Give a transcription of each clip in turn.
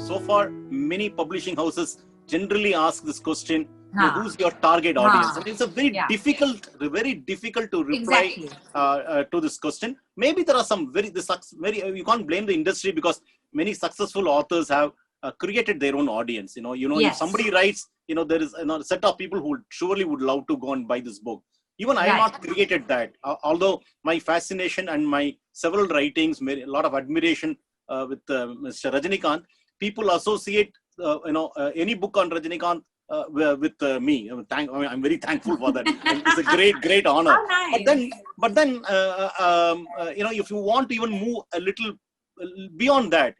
so far many publishing houses generally ask this question, who's your target audience? And it's a very difficult to reply to this question. Maybe there are some you can't blame the industry, because many successful authors have created their own audience. If somebody writes, there is a set of people who surely would love to go and buy this book. Even I have not created that. Although my fascination and my several writings, a lot of admiration with Mr. Rajinikanth, people associate any book on Rajinikanth with me. I'm very thankful for that. It's a great honor. Oh, nice. But then if you want to even move a little beyond that,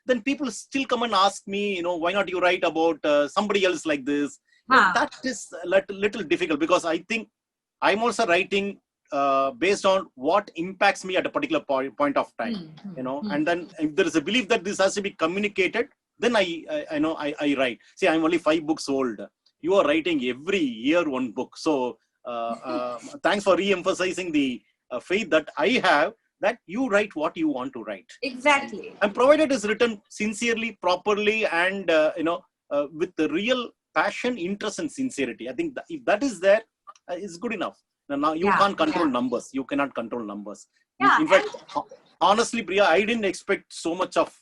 then people still come and ask me, why not you write about somebody else like this? That is a little difficult, because I think I'm also writing based on what impacts me at a particular point of time, and then if there is a belief that this has to be communicated, then I write. See, I'm only 5 books old. You are writing every year 1 book. So thanks for re-emphasizing the faith that I have, that you write what you want to write. Exactly. And provided it's written sincerely, properly, and with the real passion, interest, and sincerity. I think that if that is there, it's good enough. Now you can't control numbers. You cannot control numbers. In fact, honestly, Priya, I didn't expect so much of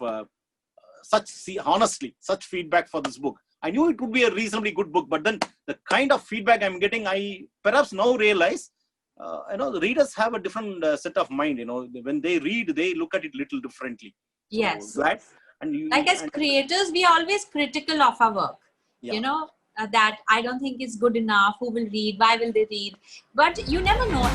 such feedback for this book. I knew it would be a reasonably good book, but then the kind of feedback I'm getting, I perhaps now realize, the readers have a different set of mind. When they read, they look at it a little differently. Yes. So as creators, we are always critical of our work. That I don't think is good enough. Who will read? Why will they read? But you never know.